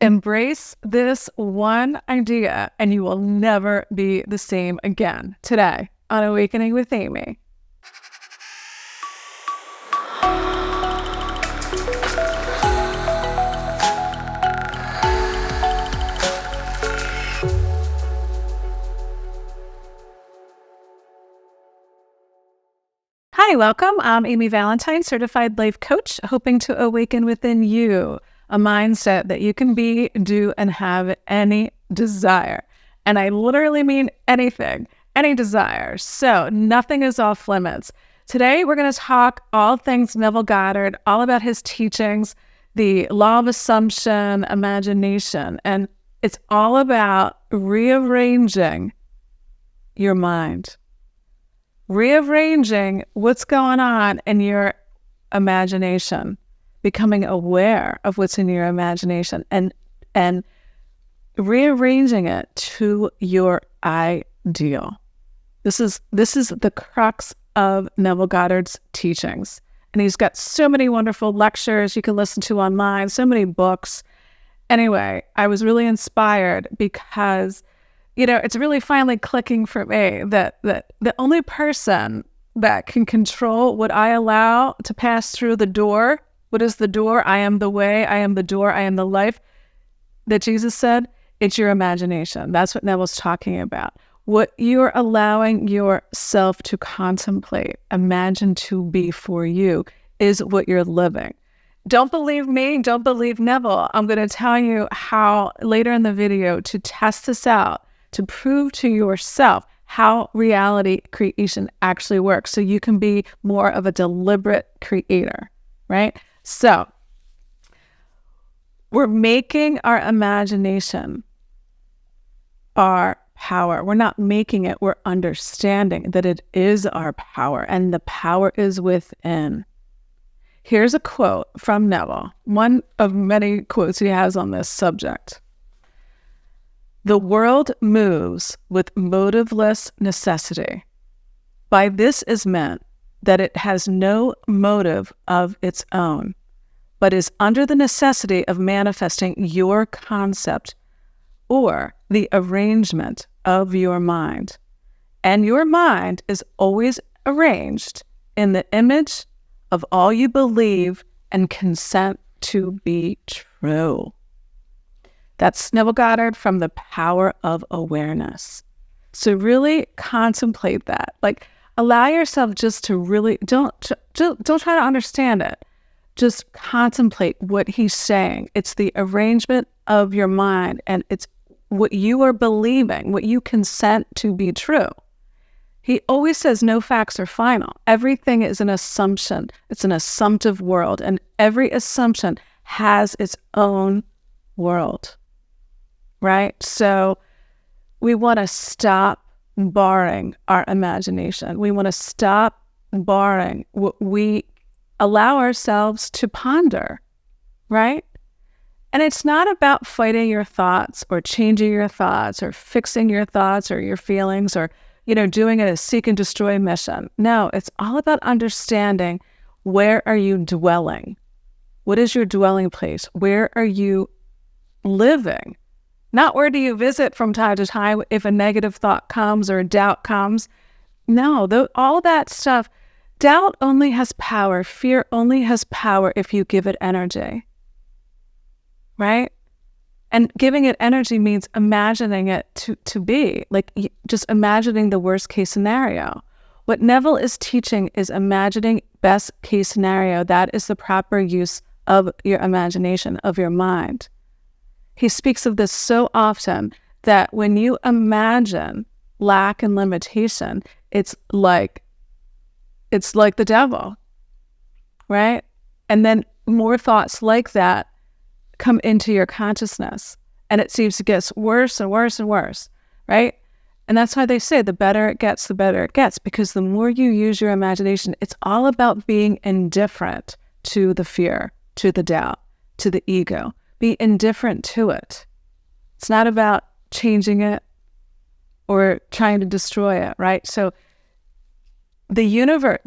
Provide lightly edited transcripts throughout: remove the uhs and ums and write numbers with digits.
Embrace this one idea and you will never be the same again. Today on Awakening with Amy. Hi, welcome. I'm Amy Valentine, certified life coach, hoping to awaken within you a mindset that you can be, do, and have any desire. And I literally mean anything, any desire. So nothing is off limits. Today, we're going to talk all things Neville Goddard, all about his teachings, the law of assumption, imagination, and it's all about rearranging your mind. Rearranging what's going on in your imagination, becoming aware of what's in your imagination and rearranging it to your ideal. This is the crux of Neville Goddard's teachings. And he's got so many wonderful lectures you can listen to online, so many books. Anyway, I was really inspired because it's really finally clicking for me that the only person that can control what I allow to pass through the door, what is the door? I am the way, I am the door, I am the life, that Jesus said, it's your imagination. That's what Neville's talking about. What you're allowing yourself to contemplate, imagine to be for you, is what you're living. Don't believe me, don't believe Neville. I'm going to tell you how later in the video to test this out, to prove to yourself how reality creation actually works so you can be more of a deliberate creator, right? So we're making our imagination our power. We're not making it, we're understanding that it is our power and the power is within. Here's a quote from Neville, one of many quotes he has on this subject. The world moves with motiveless necessity. By this is meant that it has no motive of its own, but is under the necessity of manifesting your concept or the arrangement of your mind. And your mind is always arranged in the image of all you believe and consent to be true. That's Neville Goddard from The Power of Awareness. So really contemplate that. Like, allow yourself just to really, don't try to understand it. Just contemplate what he's saying. It's the arrangement of your mind, and it's what you are believing, what you consent to be true. He always says no facts are final. Everything is an assumption. It's an assumptive world, and every assumption has its own world. Right? So we want to stop barring our imagination. We want to stop barring what we allow ourselves to ponder, right? And it's not about fighting your thoughts or changing your thoughts or fixing your thoughts or your feelings or, doing a seek and destroy mission. No, it's all about understanding, where are you dwelling? What is your dwelling place? Where are you living? Not where do you visit from time to time if a negative thought comes or doubt comes. No, all that stuff, doubt only has power. Fear only has power if you give it energy, right? And giving it energy means imagining it to be, like just imagining the worst case scenario. What Neville is teaching is imagining best case scenario. That is the proper use of your imagination, of your mind. He speaks of this so often that when you imagine lack and limitation, it's like the devil, right? And then more thoughts like that come into your consciousness, and it seems to get worse and worse and worse, right? And that's why they say the better it gets, the better it gets, because the more you use your imagination, it's all about being indifferent to the fear, to the doubt, to the ego. Be indifferent to it. It's not about changing it or trying to destroy it, right? So the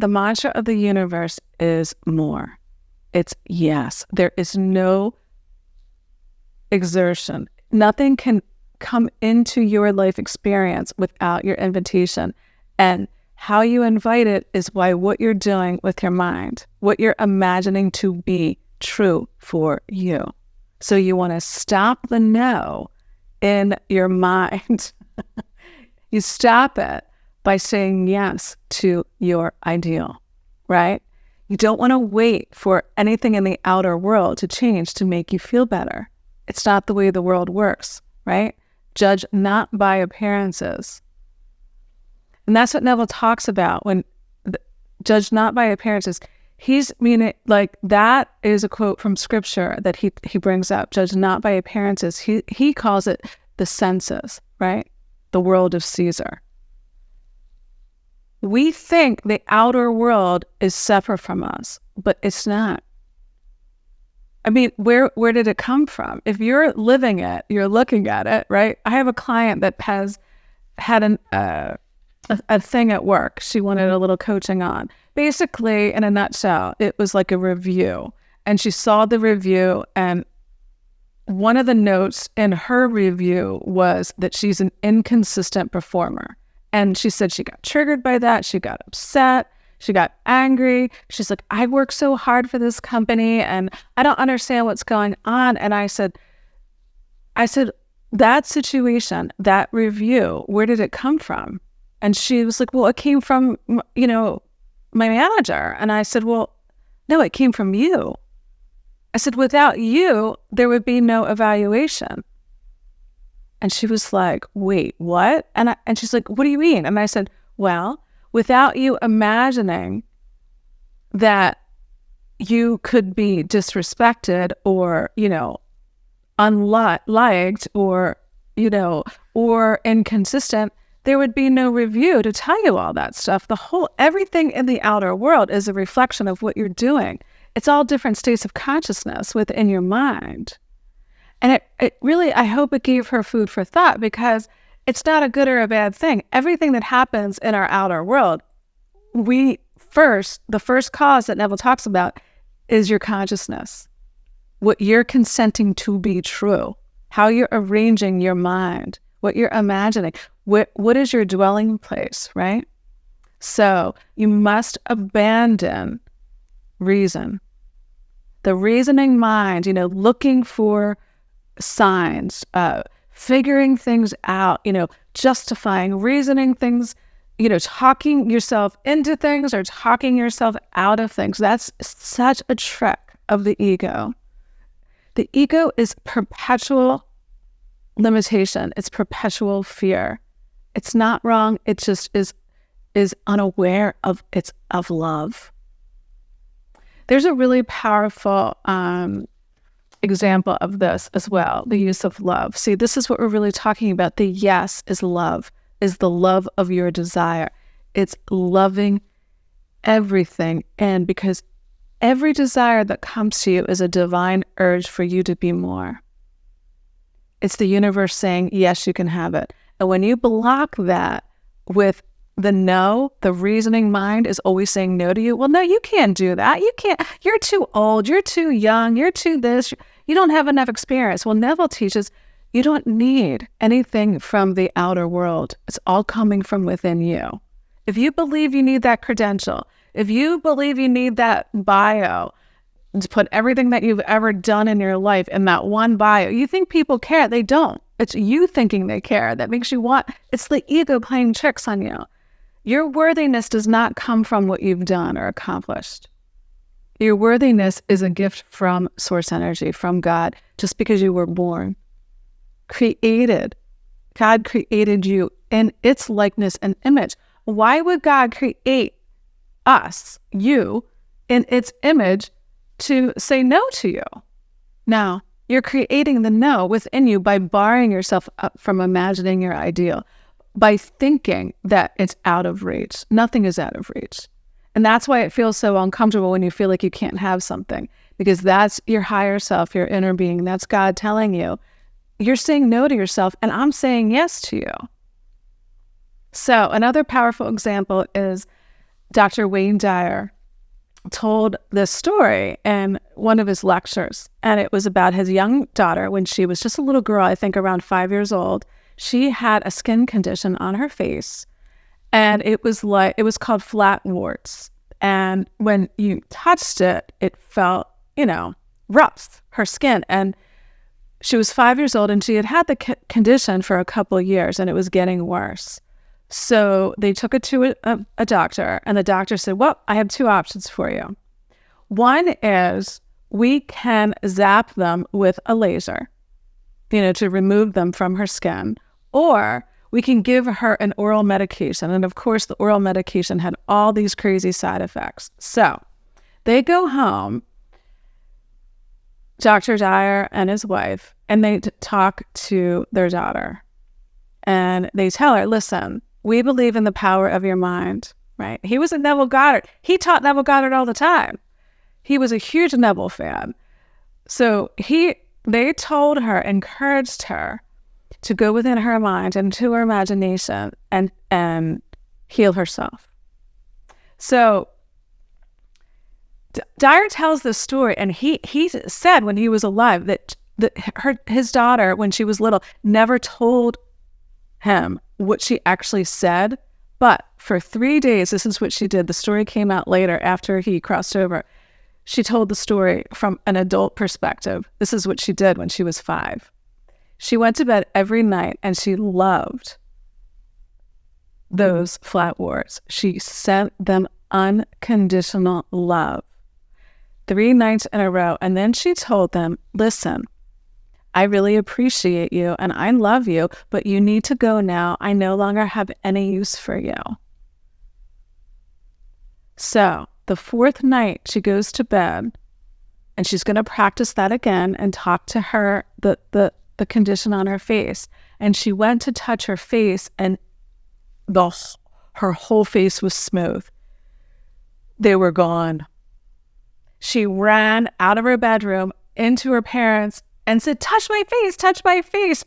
mantra of the universe is more. It's yes. There is no exertion. Nothing can come into your life experience without your invitation. And how you invite it is by what you're doing with your mind, what you're imagining to be true for you. So you want to stop the no in your mind. You stop it by saying yes to your ideal, right? You don't want to wait for anything in the outer world to change to make you feel better. It's not the way the world works, right? Judge not by appearances. And that's what Neville talks about when judge not by appearances. He's meaning, like, that is a quote from scripture that he brings up. Judge not by appearances. He calls it the senses, right? The world of Caesar. We think the outer world is separate from us, but it's not. I mean, where did it come from? If you're living it, you're looking at it, right? I have a client that had a thing at work she wanted a little coaching on. Basically, in a nutshell, it was like a review. And she saw the review, and one of the notes in her review was that she's an inconsistent performer. And she said she got triggered by that. She got upset. She got angry. She's like, I work so hard for this company and I don't understand what's going on. And I said, that situation, that review, where did it come from? And she was like, well, it came from, my manager. And I said, well, no, it came from you. I said, without you, there would be no evaluation. And she was like, wait, what? And she's like, what do you mean? And I said, well, without you imagining that you could be disrespected or, unliked or, or inconsistent, there would be no review to tell you all that stuff. Everything in the outer world is a reflection of what you're doing. It's all different states of consciousness within your mind. And it really, I hope it gave her food for thought, because it's not a good or a bad thing. Everything that happens in our outer world, the first cause that Neville talks about is your consciousness. What you're consenting to be true, how you're arranging your mind, what you're imagining, what is your dwelling place, right? So you must abandon reason. The reasoning mind, looking for signs, figuring things out, justifying, reasoning things, talking yourself into things or talking yourself out of things. That's such a trick of the ego. The ego is perpetual limitation. It's perpetual fear. It's not wrong. It just is unaware of love. There's a really powerful example of this as well, the use of love. See, this is what we're really talking about. The yes is love, is the love of your desire. It's loving everything. And because every desire that comes to you is a divine urge for you to be more. It's the universe saying, yes, you can have it. And when you block that with the no, the reasoning mind is always saying no to you. Well, no, you can't do that. You can't. You're too old. You're too young. You're too this. You don't have enough experience. Well, Neville teaches you don't need anything from the outer world. It's all coming from within you. If you believe you need that credential, if you believe you need that bio to put everything that you've ever done in your life in that one bio, you think people care. They don't. It's you thinking they care that makes you want. It's the ego playing tricks on you. Your worthiness does not come from what you've done or accomplished. Your worthiness is a gift from source energy, from God, just because you were born. God created you in its likeness and image. Why would God create us, you, in its image to say no to you? Now, you're creating the no within you by barring yourself up from imagining your ideal, by thinking that it's out of reach. Nothing is out of reach. And that's why it feels so uncomfortable when you feel like you can't have something, because that's your higher self, your inner being. That's God telling you, you're saying no to yourself, and I'm saying yes to you. So another powerful example is Dr. Wayne Dyer. told this story in one of his lectures, and it was about his young daughter when she was just a little girl, I think around 5 years old. She had a skin condition on her face, and it was called flat warts. And when you touched it, it felt, rough, her skin. And she was 5 years old, and she had the condition for a couple of years, and it was getting worse. So they took it to a doctor, and the doctor said, well, I have two options for you. One is we can zap them with a laser, to remove them from her skin, or we can give her an oral medication. And of course, the oral medication had all these crazy side effects. So they go home, Dr. Dyer and his wife, and they talk to their daughter. And they tell her, listen, we believe in the power of your mind, right? He was a Neville Goddard. He taught Neville Goddard all the time. He was a huge Neville fan. So they told her, encouraged her to go within her mind and to her imagination and heal herself. So Dyer tells this story, and he said when he was alive that his daughter, when she was little, never told him what she actually said, but for 3 days, this is what she did. The story came out later after he crossed over. She told the story from an adult perspective. This is what she did when she was 5. She went to bed every night, and she loved those flat warts. She sent them unconditional love 3 nights in a row. And then she told them, listen, I really appreciate you and I love you, but you need to go now. I no longer have any use for you. So the 4th night she goes to bed, and she's going to practice that again and talk to her, the condition on her face. And she went to touch her face, and her whole face was smooth. They were gone. She ran out of her bedroom into her parents and said, touch my face, touch my face.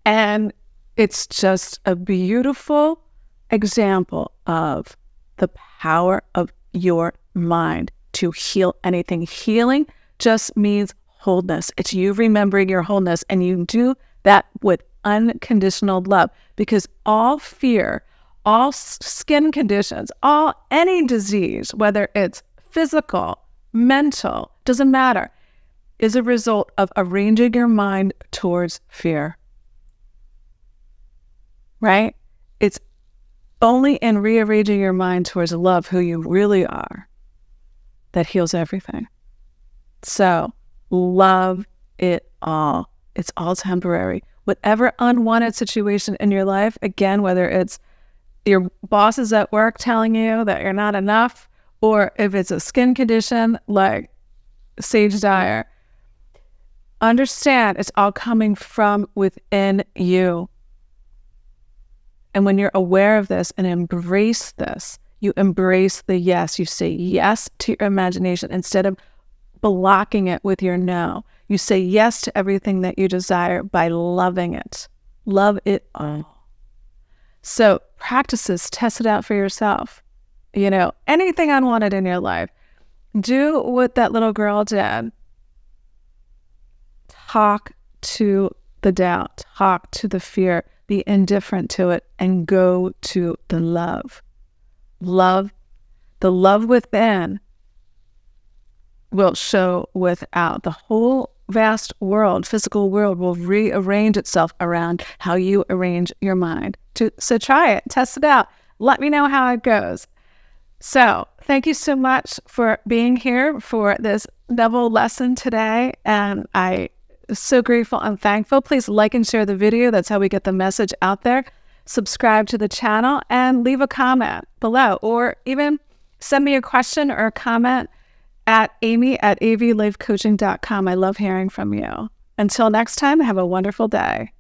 And it's just a beautiful example of the power of your mind to heal anything. Healing just means wholeness. It's you remembering your wholeness, and you do that with unconditional love, because all fear, all skin conditions, any disease, whether it's physical, mental, doesn't matter, is a result of arranging your mind towards fear, right? It's only in rearranging your mind towards love, who you really are, that heals everything. So love it all. It's all temporary. Whatever unwanted situation in your life, again, whether it's your bosses at work telling you that you're not enough, or if it's a skin condition like Sage Dyer, understand it's all coming from within you. And when you're aware of this and embrace this, you embrace the yes. You say yes to your imagination instead of blocking it with your no. You say yes to everything that you desire by loving it. Love it all. So practice this, test it out for yourself. Anything unwanted in your life, do what that little girl did. Talk to the doubt, talk to the fear, be indifferent to it, and go to the love. Love, the love within will show without. The whole vast world, physical world, will rearrange itself around how you arrange your mind. So try it, test it out. Let me know how it goes. So thank you so much for being here for this Neville lesson today. And I'm so grateful and thankful. Please like and share the video. That's how we get the message out there. Subscribe to the channel and leave a comment below, or even send me a question or a comment at amy@avlifecoaching.com. I love hearing from you. Until next time, have a wonderful day.